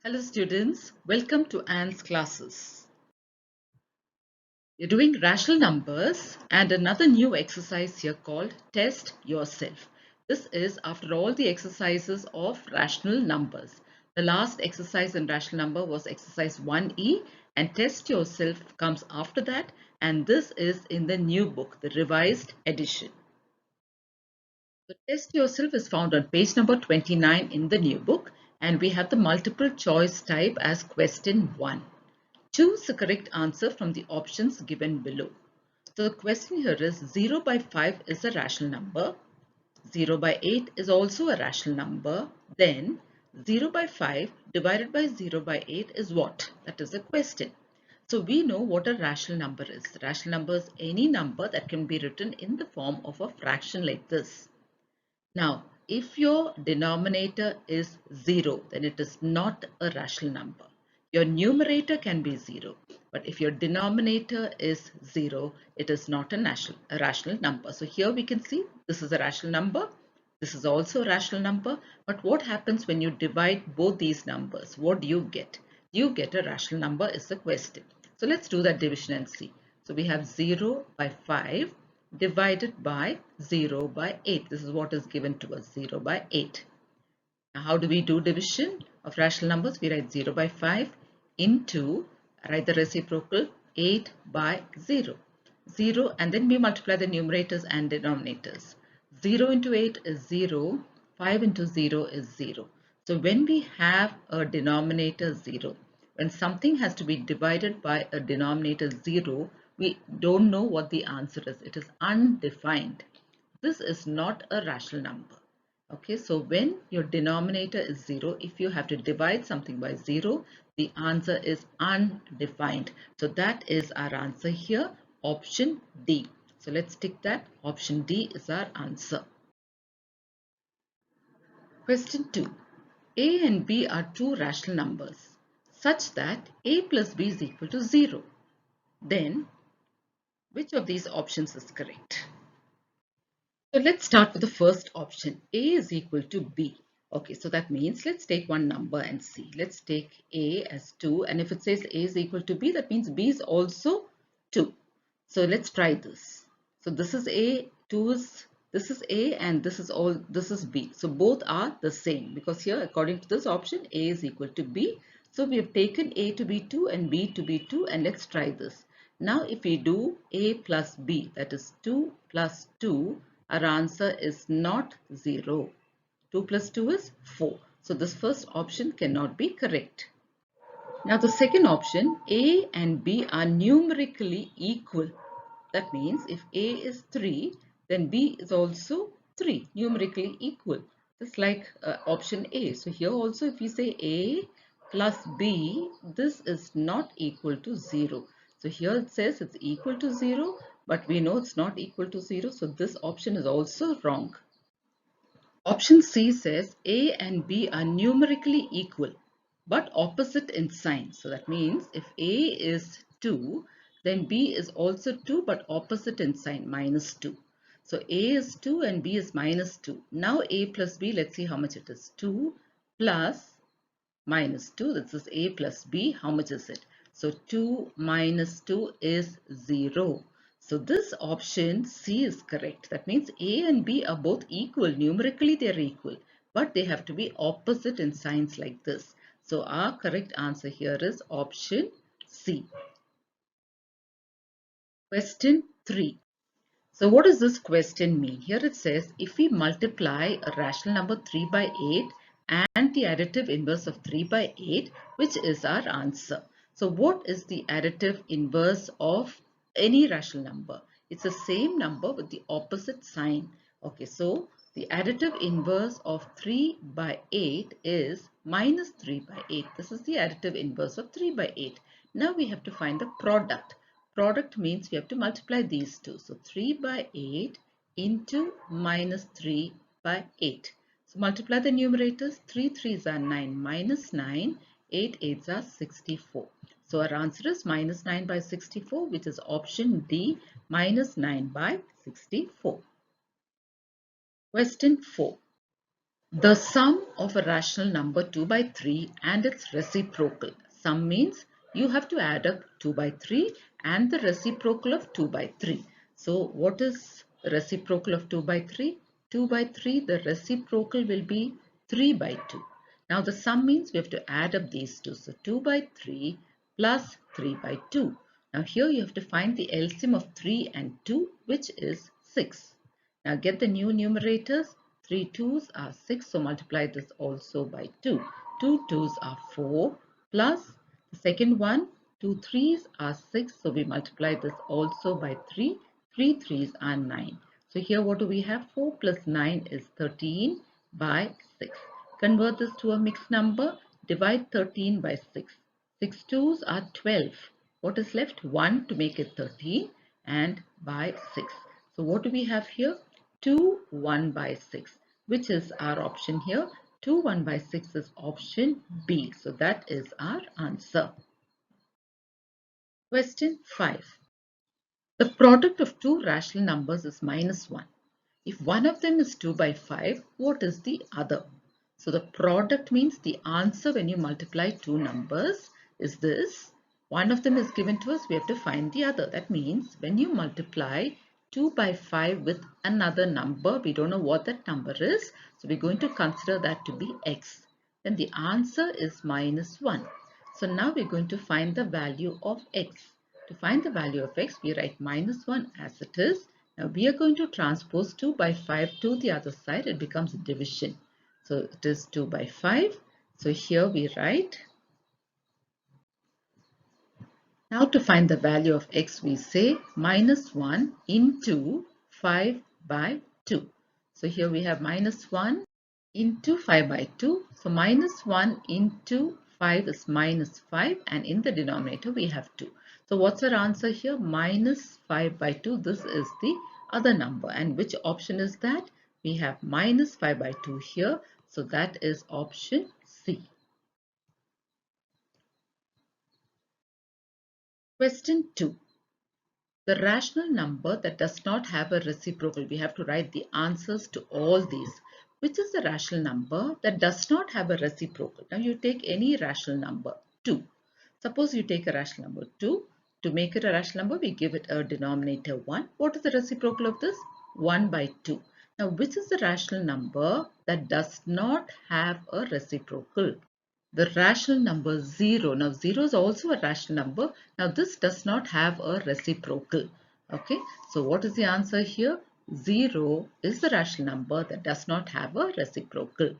Hello students, welcome to Anne's classes. You're doing rational numbers and another new exercise here called Test Yourself. This is after all the exercises of rational numbers. The last exercise in rational number was exercise 1E and Test Yourself comes after that, and this is in the new book, the revised edition. The Test Yourself is found on page number 29 in the new book, and we have the multiple choice type as question 1. Choose the correct answer from the options given below. So the question here is 0 by 5 is a rational number. 0 by 8 is also a rational number. Then 0 by 5 divided by 0 by 8 is what? That is the question. So we know what a rational number is. Rational number is any number that can be written in the form of a fraction like this. Now, if your denominator is 0, then it is not a rational number. Your numerator can be 0, but if your denominator is 0, it is not a rational number. So here we can see this is a rational number. This is also a rational number. But what happens when you divide both these numbers? What do you get? You get a rational number is the question. So let's do that division and see. So we have 0 by 5 divided by 0 by 8. This is what is given to us, 0 by 8. Now, how do we do division of rational numbers? We write 0 by 5 into, write the reciprocal, 8 by 0. 0, and then we multiply the numerators and denominators. 0 into 8 is 0, 5 into 0 is 0. So when we have a denominator 0, when something has to be divided by a denominator 0, we don't know what the answer is. It is undefined. This is not a rational number. Okay, so when your denominator is 0, if you have to divide something by 0, the answer is undefined. So that is our answer here, option D. So let's tick that. Option D is our answer. Question 2. A and B are two rational numbers such that A plus B is equal to 0. Then, which of these options is correct? So let's start with the first option. A is equal to B. Okay, so that means let's take one number and see. Let's take A as 2, and if it says A is equal to B, that means B is also 2. So let's try this. So this is A, this is A, and this is B. So both are the same because here according to this option A is equal to B. So we have taken A to be 2 and B to be 2, and let's try this. Now if we do A plus B, that is 2 plus 2, our answer is not 0. 2 plus 2 is 4. So this first option cannot be correct. Now the second option, A and B are numerically equal. That means if A is 3, then B is also 3, numerically equal. Just like option A. So here also if we say A plus B, this is not equal to 0. So here it says it's equal to 0, but we know it's not equal to 0. So this option is also wrong. Option C says A and B are numerically equal but opposite in sign. So that means if A is 2, then B is also 2 but opposite in sign, minus 2. So A is 2 and B is minus 2. Now A plus B, let's see how much it is. 2 plus minus 2, this is A plus B, how much is it? So 2 minus 2 is 0. So this option C is correct. That means A and B are both equal. Numerically they are equal, but they have to be opposite in signs like this. So our correct answer here is option C. Question 3. So what does this question mean? Here it says if we multiply a rational number 3 by 8 and the additive inverse of 3 by 8, which is our answer? So what is the additive inverse of any rational number? It's the same number with the opposite sign. Okay, so the additive inverse of 3 by 8 is minus 3 by 8. This is the additive inverse of 3 by 8. Now we have to find the product. Product means we have to multiply these two. So 3 by 8 into minus 3 by 8. So multiply the numerators. 3 3s are 9 minus 9. 8 8s are 64. So our answer is minus 9 by 64, which is option D, minus 9 by 64. Question 4. The sum of a rational number 2 by 3 and its reciprocal. Sum means you have to add up 2 by 3 and the reciprocal of 2 by 3. So what is reciprocal of 2 by 3? 2 by 3, the reciprocal will be 3 by 2. Now the sum means we have to add up these two. So 2 by 3 plus 3 by 2. Now here you have to find the LCM of 3 and 2, which is 6. Now get the new numerators. 3 2's are 6, so multiply this also by 2. 2 2's are 4 plus the second one, 2 3's are 6, so we multiply this also by 3. 3 3's are 9. So here what do we have? 4 plus 9 is 13 by 6. Convert this to a mixed number. Divide 13 by 6. 6 2's are 12. What is left? 1 to make it 13 and by 6. So what do we have here? 2 1 by 6, which is our option here. 2 1 by 6 is option B. So that is our answer. Question 5. The product of two rational numbers is -1. If one of them is 2 by 5, what is the other? So the product means the answer when you multiply two numbers is this. One of them is given to us, we have to find the other. That means when you multiply 2 by 5 with another number, we don't know what that number is. So we're going to consider that to be x. Then the answer is -1. So now we're going to find the value of x. To find the value of x, we write -1 as it is. Now we are going to transpose 2 by 5 to the other side. It becomes division. So it is 2 by 5. So here we write. Now to find the value of x, we say -1 into 5 by 2. So here we have -1 into 5 by 2. So -1 into 5 is -5, and in the denominator we have 2. So what's our answer here? -5 by 2. This is the other number. And which option is that? We have -5 by 2 here. So that is option C. Question 2. The rational number that does not have a reciprocal. We have to write the answers to all these. Which is the rational number that does not have a reciprocal? Now you take any rational number, 2. Suppose you take a rational number 2. To make it a rational number, we give it a denominator 1. What is the reciprocal of this? 1 by 2. Now which is the rational number that does not have a reciprocal? The rational number 0. Now 0 is also a rational number. Now this does not have a reciprocal. Okay. So what is the answer here? 0 is the rational number that does not have a reciprocal.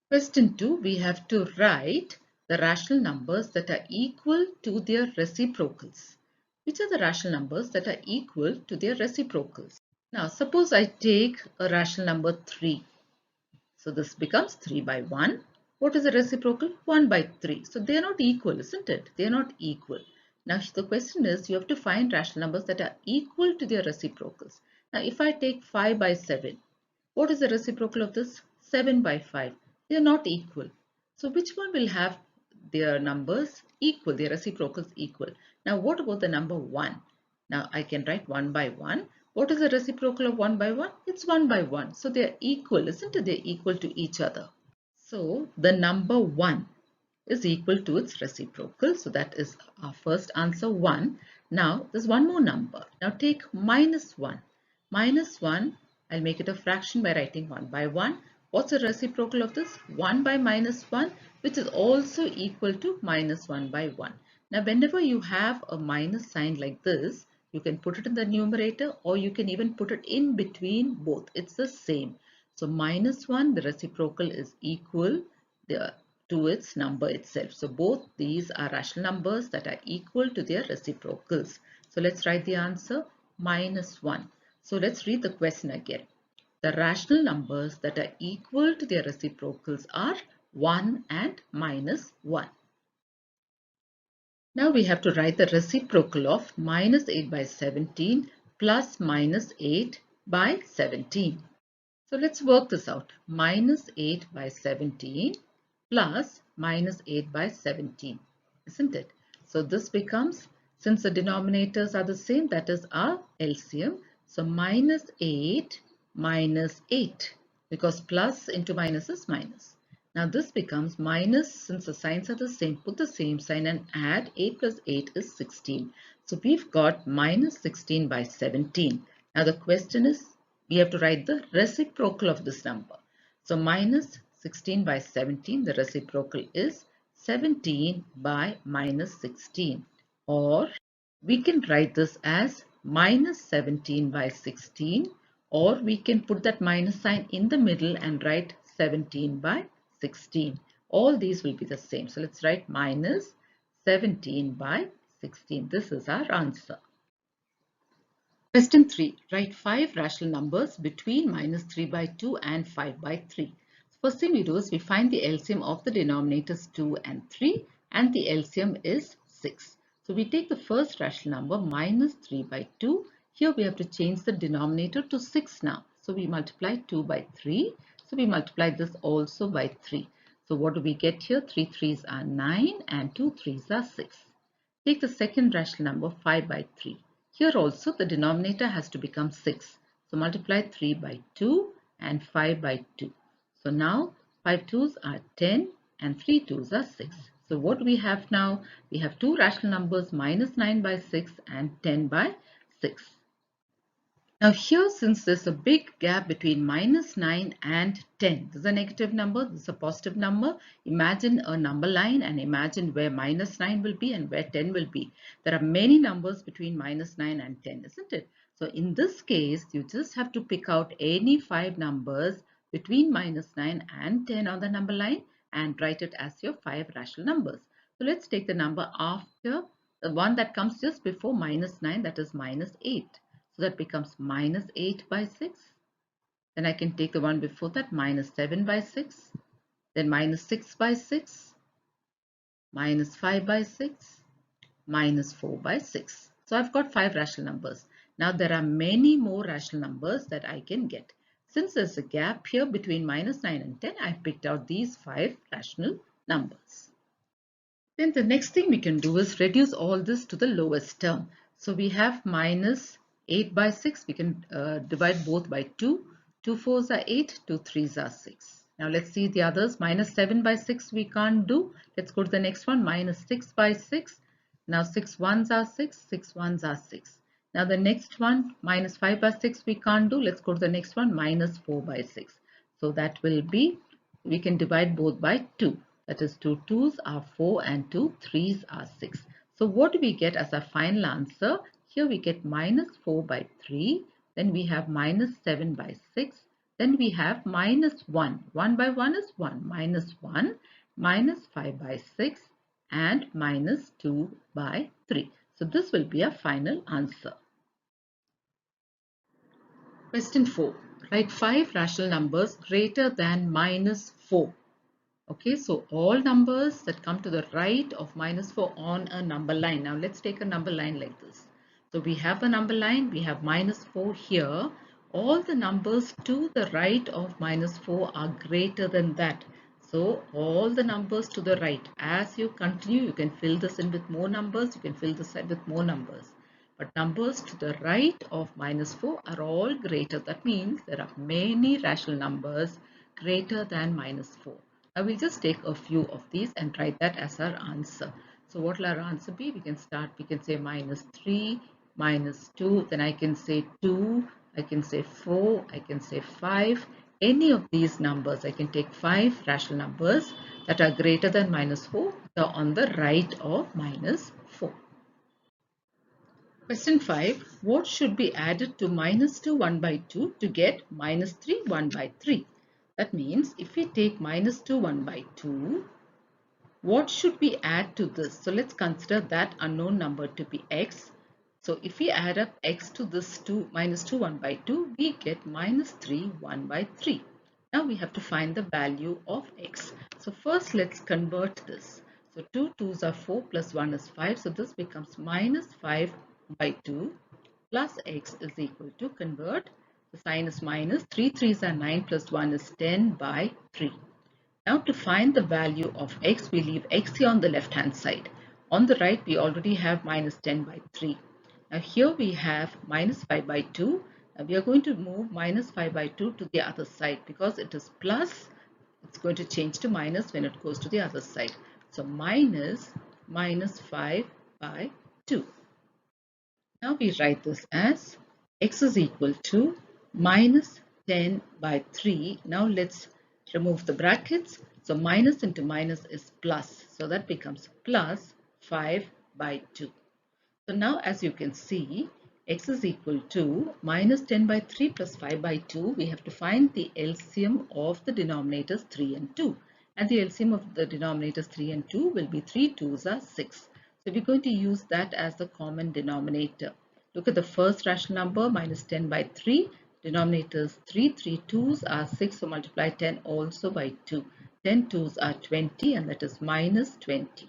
Question 2. We have to write the rational numbers that are equal to their reciprocals. Which are the rational numbers that are equal to their reciprocals? Now suppose I take a rational number 3. So this becomes 3 by 1. What is the reciprocal? 1 by 3. So they are not equal, isn't it? They are not equal. Now the question is, you have to find rational numbers that are equal to their reciprocals. Now if I take 5 by 7, what is the reciprocal of this? 7 by 5. They are not equal. So which one will have their numbers equal, their reciprocals equal? Now what about the number 1? Now I can write 1 by 1. What is the reciprocal of 1 by 1? It's 1 by 1. So they are equal, isn't it? They are equal to each other. So the number 1 is equal to its reciprocal. So that is our first answer, 1. Now there's one more number. Now take -1. -1, I'll make it a fraction by writing 1 by 1. What's the reciprocal of this? 1 by -1, which is also equal to -1 by 1. Now whenever you have a minus sign like this, you can put it in the numerator or you can even put it in between both. It's the same. So -1, the reciprocal is equal to its number itself. So both these are rational numbers that are equal to their reciprocals. So let's write the answer, -1. So let's read the question again. The rational numbers that are equal to their reciprocals are 1 and -1. Now we have to write the reciprocal of -8 by 17 plus -8 by 17. So let's work this out. -8 by 17 plus -8 by 17, isn't it? So this becomes, since the denominators are the same, that is our LCM. So -8 minus 8, because plus into minus is minus. Now this becomes minus, since the signs are the same, put the same sign and add 8 plus 8 is 16. So we've got minus 16 by 17. Now the question is, we have to write the reciprocal of this number. So minus 16 by 17, the reciprocal is 17 by minus 16. Or we can write this as minus 17 by 16, or we can put that minus sign in the middle and write 17 by 16. All these will be the same. So let's write minus 17 by 16. This is our answer. Question 3. Write 5 rational numbers between minus 3 by 2 and 5 by 3. First thing we do is we find the LCM of the denominators 2 and 3, and the LCM is 6. So we take the first rational number minus 3 by 2. Here we have to change the denominator to 6 now. So we multiply 2 by 3. So we multiply this also by 3. So what do we get here? 3 3s are 9 and 2 3s are 6. Take the second rational number 5 by 3. Here also the denominator has to become 6. So multiply 3 by 2 and 5 by 2. So now 5 2s are 10 and 3 2s are 6. So what we have now? We have two rational numbers minus 9 by 6 and 10 by 6. Now here, since there's a big gap between minus 9 and 10, this is a negative number, this is a positive number. Imagine a number line and imagine where minus 9 will be and where 10 will be. There are many numbers between minus 9 and 10, isn't it? So in this case, you just have to pick out any 5 numbers between minus 9 and 10 on the number line and write it as your 5 rational numbers. So let's take the number after the one that comes just before minus 9, that is minus 8. So that becomes minus 8 by 6. Then I can take the one before that, minus 7 by 6. Then minus 6 by 6. Minus 5 by 6. Minus 4 by 6. So I've got 5 rational numbers. Now there are many more rational numbers that I can get. Since there's a gap here between minus 9 and 10, I've picked out these 5 rational numbers. Then the next thing we can do is reduce all this to the lowest term. So we have minus 8 by 6. We can divide both by 2. 2 4s are 8, 2 3s are 6. Now let's see the others. Minus 7 by 6 we can't do. Let's go to the next one. Minus 6 by 6. Now 6 1s are 6, 6 1s are 6. Now the next one, minus 5 by 6 we can't do. Let's go to the next one, minus 4 by 6. So that will be, we can divide both by 2. That is 2 2s are 4 and 2 3s are 6. So what do we get as our final answer? Here we get minus 4 by 3. Then we have minus 7 by 6. Then we have minus 1. 1 by 1 is 1. Minus 1. Minus 5 by 6. And minus 2 by 3. So this will be our final answer. Question 4. Write 5 rational numbers greater than minus 4. Okay, so all numbers that come to the right of minus 4 on a number line. Now let's take a number line like this. So we have a number line, we have minus 4 here. All the numbers to the right of minus 4 are greater than that. So all the numbers to the right, as you continue, you can fill this in with more numbers, you can fill this in with more numbers. But numbers to the right of minus 4 are all greater. That means there are many rational numbers greater than minus 4. I will just take a few of these and write that as our answer. So what will our answer be? We can start, we can say minus 3, minus 2, then I can say 2, I can say 4, I can say 5. Any of these numbers, I can take 5 rational numbers that are greater than minus 4, they are on the right of minus 4. Question 5. What should be added to minus 2 1 by 2 to get minus 3 1 by 3? That means if we take minus 2 1 by 2, what should we add to this? So let's consider that unknown number to be x. So if we add up x to this 2 minus 2 1 by 2, we get minus 3 1 by 3. Now we have to find the value of x. So first let's convert this. So 2 2s are 4 plus 1 is 5. So this becomes minus 5 by 2 plus x is equal to, convert, the sign is minus, 3 3s are 9 plus 1 is 10 by 3. Now to find the value of x, we leave x here on the left hand side. On the right, we already have minus 10 by 3. Now here we have minus 5 by 2. We are going to move minus 5 by 2 to the other side because it is plus. It's going to change to minus when it goes to the other side. So minus 5 by 2. Now we write this as x is equal to minus 10 by 3. Now let's remove the brackets. So minus into minus is plus. So that becomes plus 5 by 2. So now as you can see, x is equal to minus 10 by 3 plus 5 by 2. We have to find the LCM of the denominators 3 and 2. And the LCM of the denominators 3 and 2 will be 3 2s are 6. So we're going to use that as the common denominator. Look at the first rational number, minus 10 by 3. Denominators 3 2s are 6. So multiply 10 also by 2. 10 2s are 20 and that is minus 20.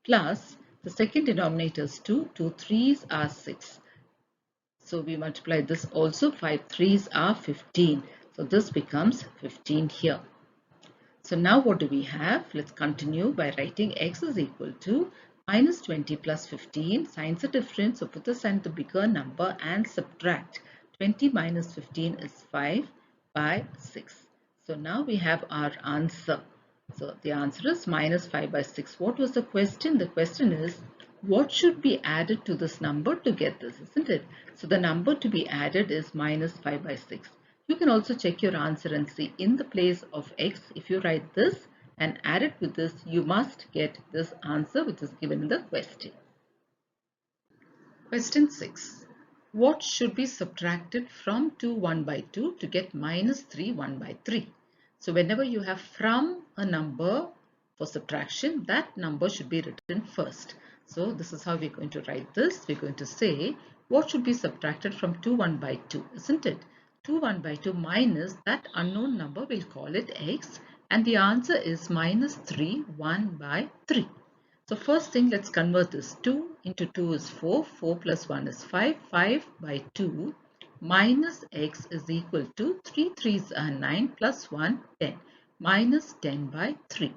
Plus the second denominator is 2. 2 3s are 6. So we multiply this also. 5 3s are 15. So this becomes 15 here. So now what do we have? Let's continue by writing x is equal to minus 20 plus 15. Signs are different, so put the sign to the bigger number and subtract. 20 minus 15 is 5 by 6. So now we have our answer. So the answer is minus 5 by 6. What was the question? The question is, what should be added to this number to get this, isn't it? So the number to be added is minus 5 by 6. You can also check your answer and see in the place of x, if you write this and add it with this, you must get this answer which is given in the question. Question 6. What should be subtracted from 2 1 by 2 to get minus 3 1 by 3? So whenever you have from a number for subtraction, that number should be written first. So this is how we're going to write this. We're going to say what should be subtracted from 2 1 by 2, isn't it? 2 1 by 2 minus that unknown number, we'll call it x, and the answer is minus 3 1 by 3. So first thing, let's convert this. 2 into 2 is 4. 4 plus 1 is 5. 5 by 2 minus x is equal to 3 3s are 9 plus 1 10. Minus 10 by 3.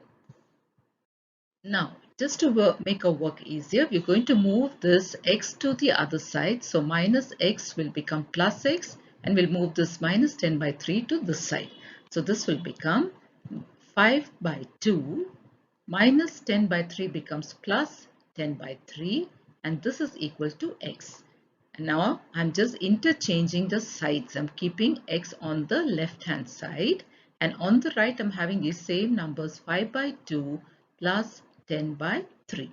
Now, just to make our work easier, we're going to move this x to the other side. So minus x will become plus x, and we'll move this minus 10 by 3 to this side. So this will become 5 by 2 minus 10 by 3 becomes plus 10 by 3, and this is equal to x. And now I'm just interchanging the sides. I'm keeping x on the left hand side, and on the right I'm having these same numbers, 5 by 2 plus 10 by 3.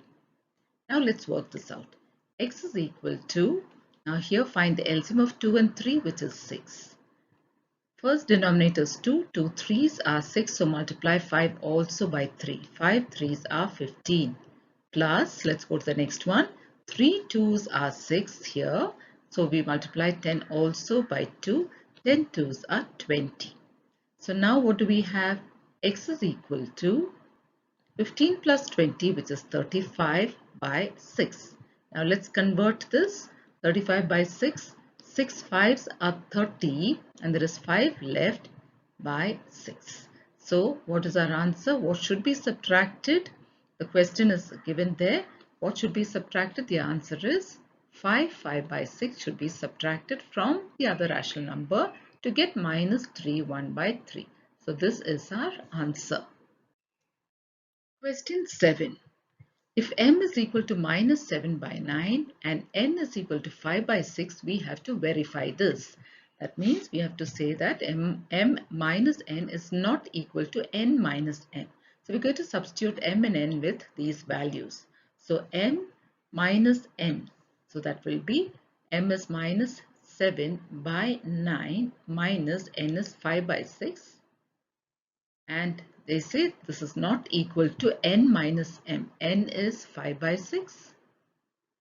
Now let's work this out. X is equal to, now here find the LCM of 2 and 3, which is 6. First denominator is 2, 2 3s are 6, so multiply 5 also by 3. 5 3s are 15. Plus, let's go to the next one. 3 2s are 6 here, so we multiply 10 also by 2. 10 2s are 20. So now what do we have? X is equal to 15 plus 20, which is 35 by 6. Now let's convert this. 35 by 6. 6 5s are 30 and there is 5 left by 6. So what is our answer? What should be subtracted? The question is given there. What should be subtracted? The answer is 5 by 6 should be subtracted from the other rational number to get minus 3 1 by 3. So this is our answer. Question 7. If m is equal to minus 7 by 9 and n is equal to 5 by 6, we have to verify this. That means we have to say that m minus n is not equal to n minus m. So we're going to substitute m and n with these values. So m minus n. So that will be m is minus 7 by 9 minus n is 5 by 6. And they say this is not equal to n minus m. N is 5 by 6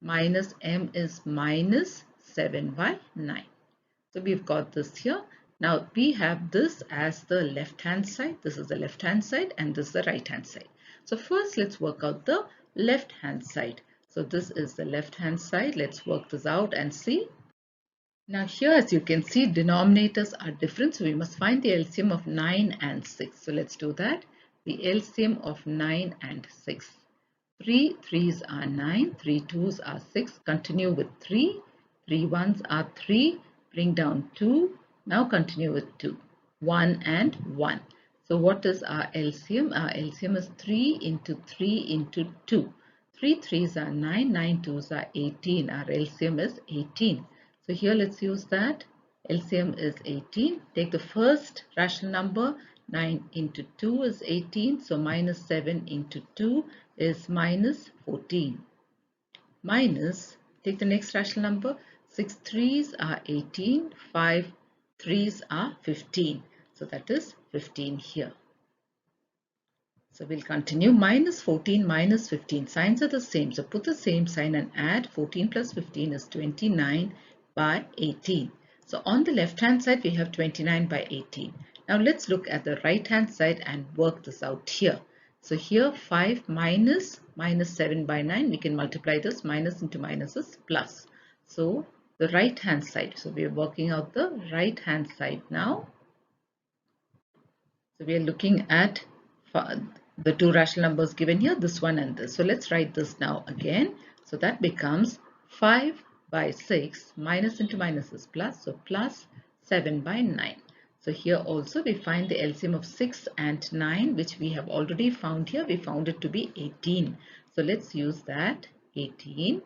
minus m is minus 7 by 9. So we've got this here. Now we have this as the left hand side. This is the left hand side and this is the right hand side. So first let's work out the left hand side. So this is the left hand side. Let's work this out and see. Now here, as you can see, denominators are different, so we must find the LCM of 9 and 6. So let's do that. The LCM of 9 and 6. 3 3s are 9, 3 2s are 6. Continue with 3. 3 1s are 3 bring down 2. Now continue with 2. 1 and 1. So what is our LCM? Our LCM is 3 into 3 into 2. 3 3s are 9, 9 2s are 18. Our LCM is 18. So here let's use that. LCM is 18. Take the first rational number. 9 into 2 is 18. So minus 7 into 2 is minus 14. Minus, take the next rational number. 6 3s are 18. 5 3s are 15. So that is 15 here. So we'll continue. Minus 14 minus 15. Signs are the same. So put the same sign and add. 14 plus 15 is 29 by 18. So on the left hand side we have 29 by 18. Now let's look at the right hand side and work this out here. So here 5 minus 7 by 9. We can multiply this. Minus into minus is plus. So the right hand side. So we are working out the right hand side now. So we are looking at the two rational numbers given here, this one and this. So let's write this now again. So that becomes 5 by 6 minus into minus is plus. So plus 7 by 9. So here also we find the LCM of 6 and 9, which we have already found here. We found it to be 18. So let's use that 18.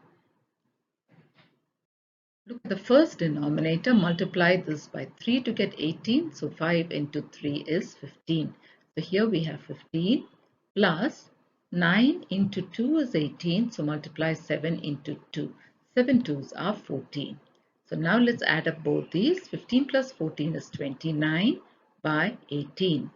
Look at the first denominator, multiply this by 3 to get 18. So 5 into 3 is 15. So here we have 15 plus 9 into 2 is 18. So multiply 7 into 2. 7 2s are 14. So now let's add up both these. 15 plus 14 is 29 by 18.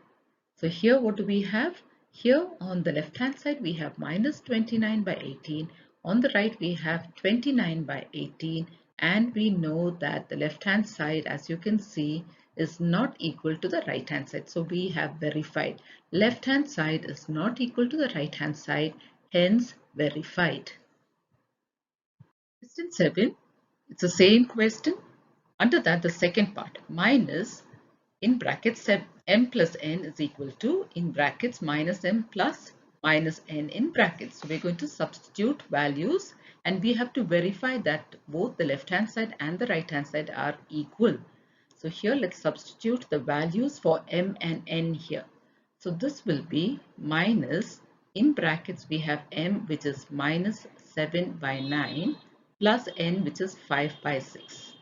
So here what do we have? Here on the left hand side we have minus 29 by 18. On the right we have 29 by 18, and we know that the left hand side, as you can see, is not equal to the right hand side. So we have verified left hand side is not equal to the right hand side, hence verified. Question 7. It's the same question. Under that, the second part, minus in brackets m plus n is equal to in brackets minus m plus minus n in brackets. So we're going to substitute values and we have to verify that both the left hand side and the right hand side are equal. So here let's substitute the values for m and n here. So this will be minus, in brackets we have m, which is minus 7 by 9, plus n, which is 5 by 6.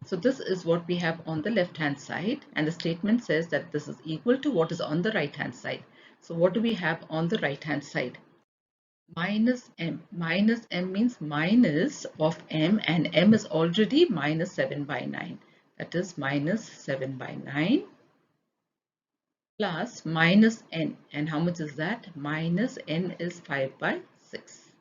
So this is what we have on the left hand side, and the statement says that this is equal to what is on the right hand side. So what do we have on the right hand side? Minus m. Minus m means minus of m, and m is already minus 7 by 9. That is minus 7 by 9 plus minus n. And how much is that? Minus n is 5 by 6.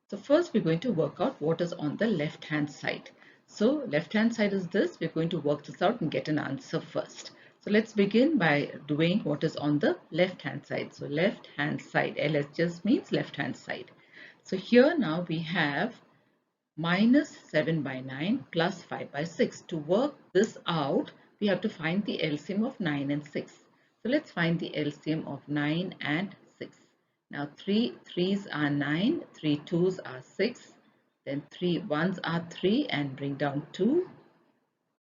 So first we're going to work out what is on the left hand side. So left hand side is this. We're going to work this out and get an answer first. So let's begin by doing what is on the left hand side. So left hand side, LS just means left hand side. So here now we have minus 7 by 9 plus 5 by 6. To work this out, we have to find the LCM of 9 and 6. So let's find the LCM of 9 and 6. Now 3 3s are 9, 3 2s are 6, then 3 1s are 3 and bring down 2,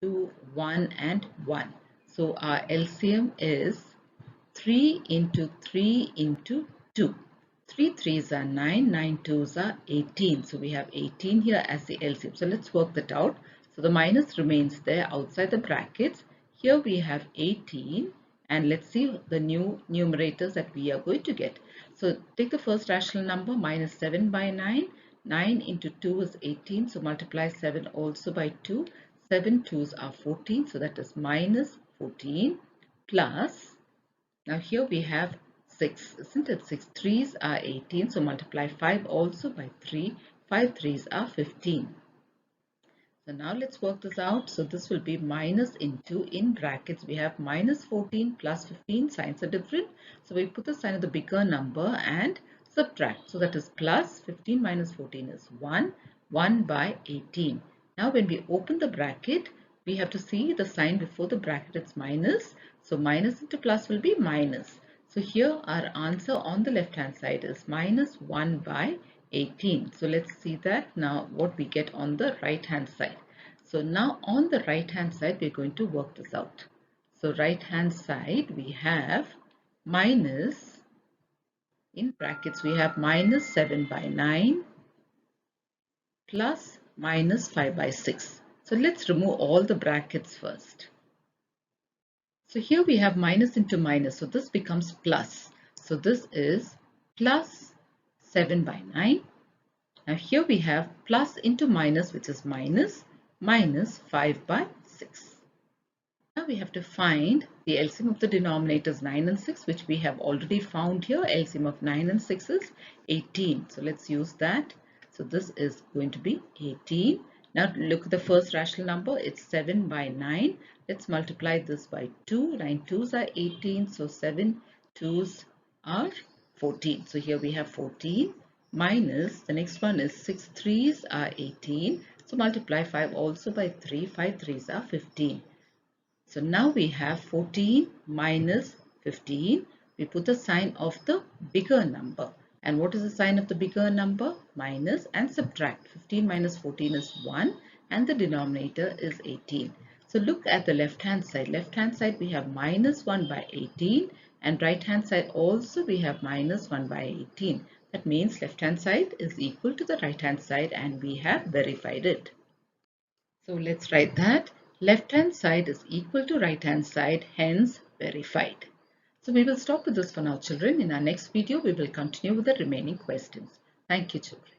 2, 1 and 1. So our LCM is 3 into 3 into 2. 3 3s are 9, 9 2s are 18. So we have 18 here as the LCM. So let's work that out. So the minus remains there outside the brackets. Here we have 18, and let's see the new numerators that we are going to get. So take the first rational number, minus 7 by 9. 9 into 2 is 18. So multiply 7 also by 2. 7 2s are 14. So that is minus 14 plus, now here we have 6, isn't it? 6 3s are 18, so multiply 5 also by 3. 5 3s are 15. So now let's work this out. So this will be minus into, in brackets we have minus 14 plus 15, signs are different. So we put the sign of the bigger number and subtract. So that is plus 15 minus 14 is 1, 1 by 18. Now when we open the bracket, we have to see the sign before the bracket, it's minus. So minus into plus will be minus. So here our answer on the left hand side is minus 1 by 18. So let's see that now what we get on the right hand side. So now on the right hand side, we're going to work this out. So right hand side, we have minus, in brackets, we have minus 7 by 9 plus minus 5 by 6. So let's remove all the brackets first. So here we have minus into minus, so this becomes plus. So this is plus 7 by 9. Now here we have plus into minus, which is minus, minus 5 by 6. Now we have to find the LCM of the denominators 9 and 6, which we have already found here. LCM of 9 and 6 is 18. So let's use that. So this is going to be 18. Now look at the first rational number. It's 7 by 9. Let's multiply this by 2. 9 2s are 18. So 7 2s are 14. So here we have 14 minus the next one is 6 3s are 18. So multiply 5 also by 3. 5 3s are 15. So now we have 14 minus 15. We put the sign of the bigger number. And what is the sign of the bigger number? Minus and subtract. 15 minus 14 is 1 and the denominator is 18. So look at the left hand side. Left hand side we have minus 1 by 18 and right hand side also we have minus 1 by 18. That means left hand side is equal to the right hand side and we have verified it. So let's write that left hand side is equal to right hand side, hence verified. So we will stop with this for now, children. In our next video, we will continue with the remaining questions. Thank you, children.